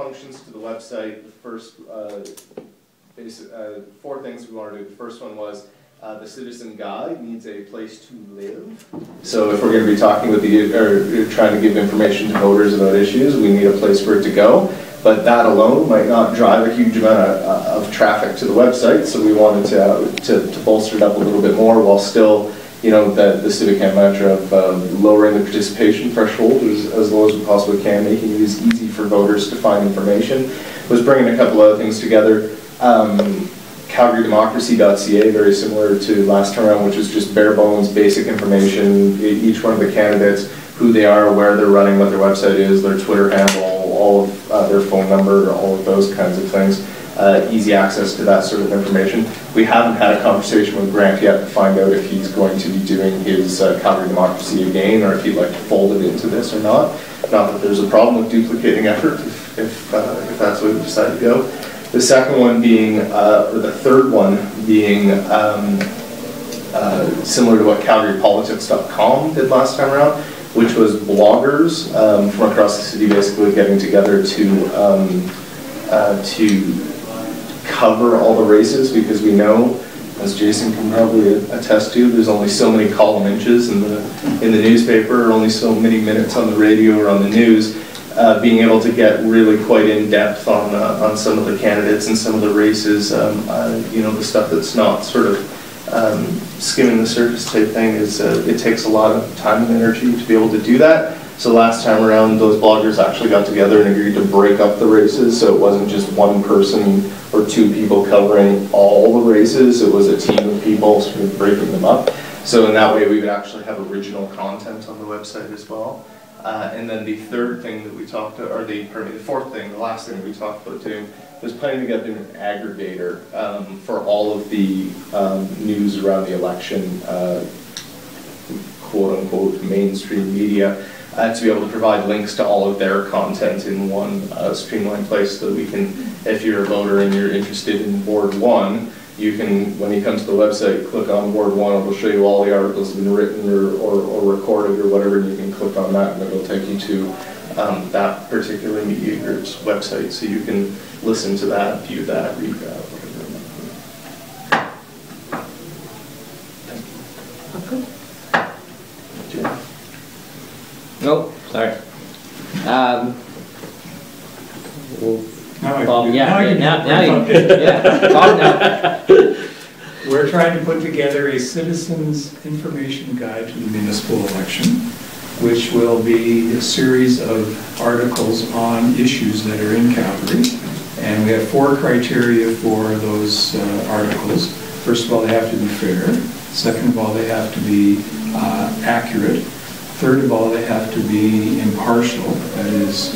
functions to the website. The first, four things we want to do. The first one was the citizen guide needs a place to live. So if we're going to be talking with or trying to give information to voters about issues, we need a place for it to go. But that alone might not drive a huge amount of traffic to the website, so we wanted to bolster it up a little bit more while still, you know, the CiviCamp mantra of lowering the participation threshold as low as we possibly can, making it as easy for voters to find information. Was bringing a couple other things together. CalgaryDemocracy.ca, very similar to last time around, which is just bare bones, basic information, each one of the candidates, who they are, where they're running, what their website is, their Twitter handle, all of their phone number, all of those kinds of things. Easy access to that sort of information. We haven't had a conversation with Grant yet to find out if he's going to be doing his Calgary Democracy again, or if he'd like to fold it into this or not. Not that there's a problem with duplicating effort if that's what we decide to go. The second one being, or the third one being similar to what CalgaryPolitics.com did last time around, which was bloggers from across the city basically getting together to cover all the races, because we know, as Jason can probably attest to, there's only so many column inches in the newspaper, or only so many minutes on the radio or on the news. Being able to get really quite in depth on some of the candidates and some of the races, you know, the stuff that's not sort of skimming the surface type thing, is it takes a lot of time and energy to be able to do that. So last time around, those bloggers actually got together and agreed to break up the races, so it wasn't just one person or two people covering all the races. It was a team of people sort of breaking them up. So in that way, we would actually have original content on the website as well. And then the third thing that we talked about, or the fourth thing, the last thing we talked about too, was planning to get an aggregator for all of the news around the election, quote unquote mainstream media, to be able to provide links to all of their content in one streamlined place, so that we can, if you're a voter and you're interested in Ward 1, you can, when you come to the website, click on Ward 1, it'll show you all the articles that have been written or recorded or whatever, and you can click on that and it'll take you to that particular media group's website, so you can listen to that, view that, read that, whatever. Nope, sorry. Now we're trying to put together a citizens information guide to the municipal election, which will be a series of articles on issues that are in Calgary. And we have 4 criteria for those articles. First of all, they have to be fair. Second of all, they have to be accurate. Third of all, they have to be impartial. That is,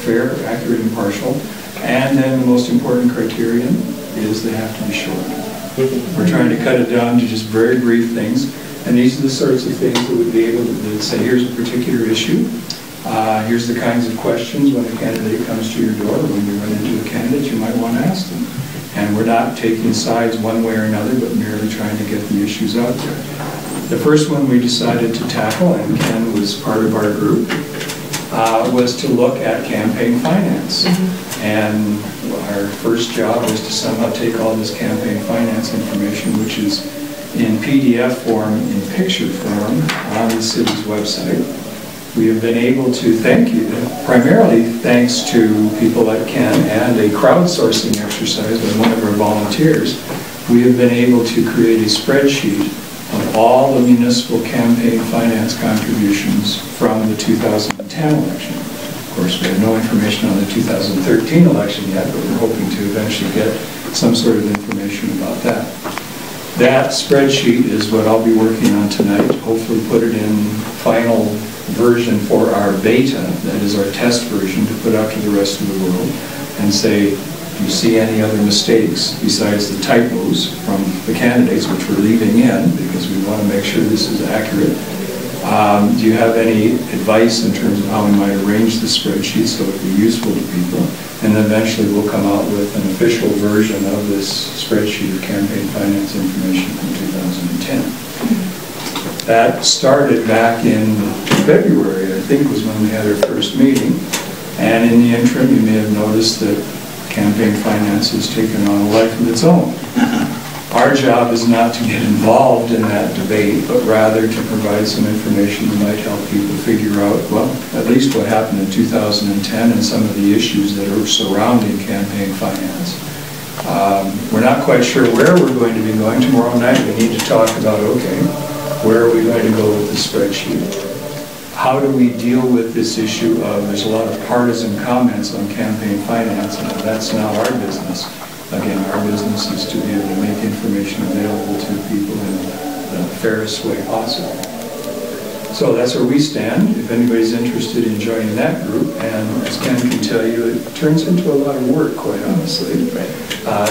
fair, accurate, impartial. And then the most important criterion is they have to be short. We're trying to cut it down to just very brief things. And these are the sorts of things that would be able to say, here's a particular issue. Here's the kinds of questions when a candidate comes to your door, when you run into a candidate, you might want to ask them. And we're not taking sides one way or another, but merely trying to get the issues out there. The first one we decided to tackle, and Ken was part of our group, was to look at campaign finance. And our first job was to somehow take all this campaign finance information, which is in PDF form, in picture form, on the city's website. We have been able to, primarily thanks to people like Ken and a crowdsourcing exercise by one of our volunteers, we have been able to create a spreadsheet of all the municipal campaign finance contributions from the 2010 election. Of course, we have no information on the 2013 election yet, but we're hoping to eventually get some sort of information about that. That spreadsheet is what I'll be working on tonight, hopefully put it in final version for our beta, that is our test version, to put out to the rest of the world, and say, do you see any other mistakes besides the typos from the candidates, which we're leaving in because we want to make sure this is accurate? Do you have any advice in terms of how we might arrange the spreadsheet so it would be useful to people? And then eventually we'll come out with an official version of this spreadsheet of campaign finance information from 2010. That started back in February, I think was when we had our first meeting. And in the interim, you may have noticed that campaign finance has taken on a life of its own. Our job is not to get involved in that debate, but rather to provide some information that might help people figure out, well, at least what happened in 2010 and some of the issues that are surrounding campaign finance. We're not quite sure where we're going to be going tomorrow night. We need to talk about, okay, where are we going to go with the spreadsheet? How do we deal with this issue of, there's a lot of partisan comments on campaign finance, and that's not our business. Again, our business is to be able to make information available to people in the fairest way possible. So that's where we stand. If anybody's interested in joining that group, and as Ken can tell you, it turns into a lot of work, quite honestly.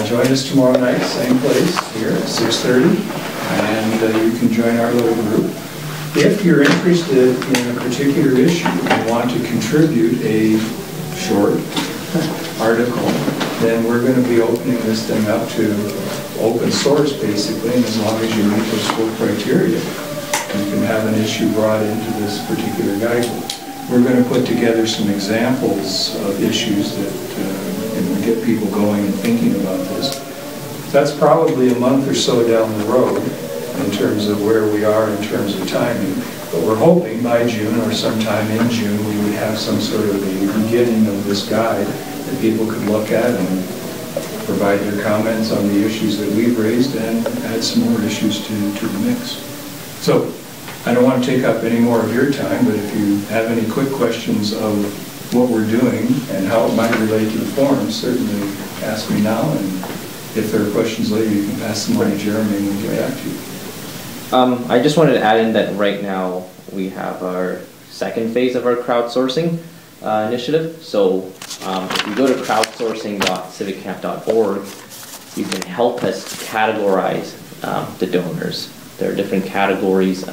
Join us tomorrow night, same place, here at 6:30, and you can join our little group. If you're interested in a particular issue and want to contribute a short article, then we're going to be opening this thing up to open source, basically, and as long as you meet those full criteria, you can have an issue brought into this particular guidebook. We're going to put together some examples of issues that get people going and thinking about this. That's probably a month or so down the road in terms of where we are in terms of timing. But we're hoping by June or sometime in June we would have some sort of a beginning of this guide that people could look at and provide their comments on the issues that we've raised and add some more issues to the mix. So I don't want to take up any more of your time, but if you have any quick questions of what we're doing and how it might relate to the forum, certainly ask me now, and if there are questions later, you can pass them on to Jeremy and we'll get back to you. I just wanted to add in that right now we have our second phase of our crowdsourcing initiative. So if you go to crowdsourcing.civicamp.org, you can help us categorize the donors. There are different categories.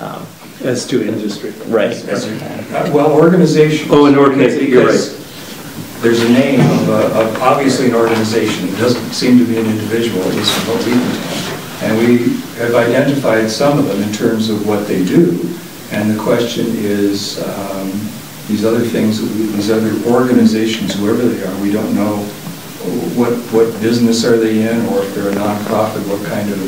As to industry. Right. Well, organization. Oh, an organization, you're right. There's a name of obviously an organization. It doesn't seem to be an individual, at least from what we can tell. And we have identified some of them in terms of what they do. And the question is, these other things, these other organizations, whoever they are, we don't know what business are they in, or if they're a nonprofit, what kind of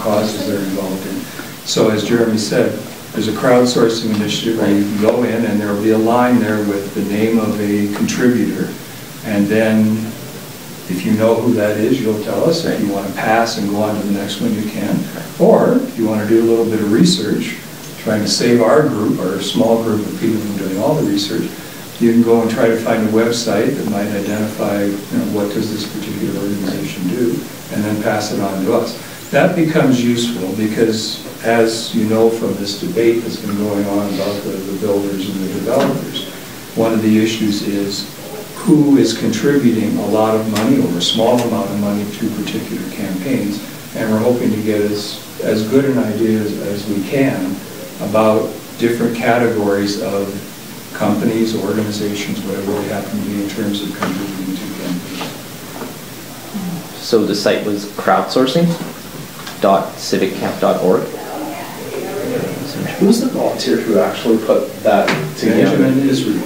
causes they're involved in. So as Jeremy said, there's a crowdsourcing initiative where you can go in and there will be a line there with the name of a contributor. And then if you know who that is, you'll tell us. If you want to pass and go on to the next one, you can. Or if you want to do a little bit of research, trying to save our group, our small group of people from doing all the research, you can go and try to find a website that might identify, what does this particular organization do, and then pass it on to us. That becomes useful because, as you know from this debate that's been going on about the builders and the developers, one of the issues is who is contributing a lot of money or a small amount of money to particular campaigns, and we're hoping to get as good an idea as we can about different categories of companies, organizations, whatever they happen to be in terms of contributing to campaigns. So the site was crowdsourcing.civicamp.org. Who's the volunteer who actually put that together? Benjamin Israel.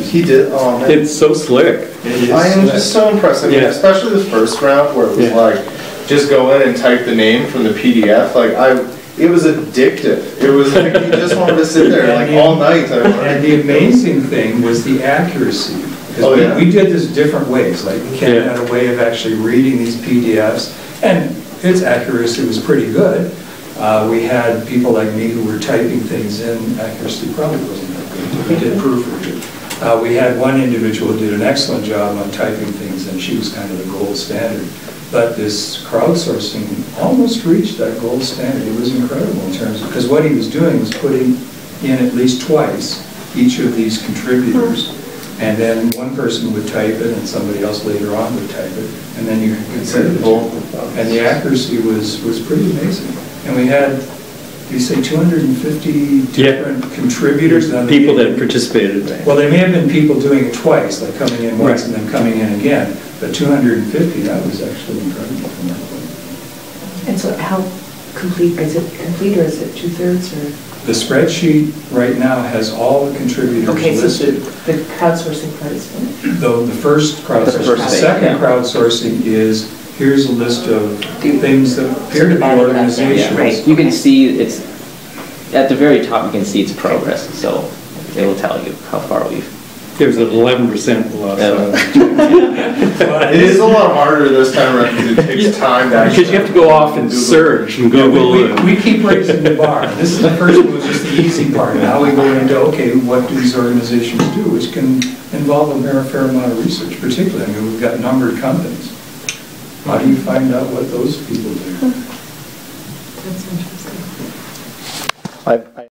He did. Oh man, it's so slick. I am just so impressed. I mean, especially the first round where it was like, just go in and type the name from the PDF. Like it was addictive. It was like you just wanted to sit there like all night. And the amazing thing was the accuracy. Because we did this different ways. Like Ken had a way of actually reading these PDFs, and its accuracy was pretty good. We had people like me who were typing things in. Accuracy probably wasn't that good. We did proofread. We had one individual who did an excellent job on typing things, and she was kind of the gold standard. But this crowdsourcing almost reached that gold standard. It was incredible in terms of, because what he was doing was putting in at least twice each of these contributors, and then one person would type it and somebody else later on would type it, and then you could consider it. And the accuracy was pretty amazing. And we had, you say 250 different contributors? People that participated. Well, there may have been people doing it twice, like coming in once and then coming in again. But 250, that was actually incredible from that point. And so how complete, is it complete or is it 2/3 or? The spreadsheet right now has all the contributors Okay, so listed. the crowdsourcing part is finished. Though the first crowdsourcing, The first the thing, second yeah. crowdsourcing is, here's a list of things that appear to be Adding that in, organizations. right. You can see it's, at the very top, you can see its progress, so it will tell you how far we've. There's an 11% loss. It is a lot harder this time around because it takes time to actually. Because you have to go off and search and Google. We keep raising the bar. This is the first one was just the easy part. Now we go into, okay, what do these organizations do, which can involve a fair amount of research, particularly, I mean, we've got numbered companies. How do you find out what those people do? That's interesting. I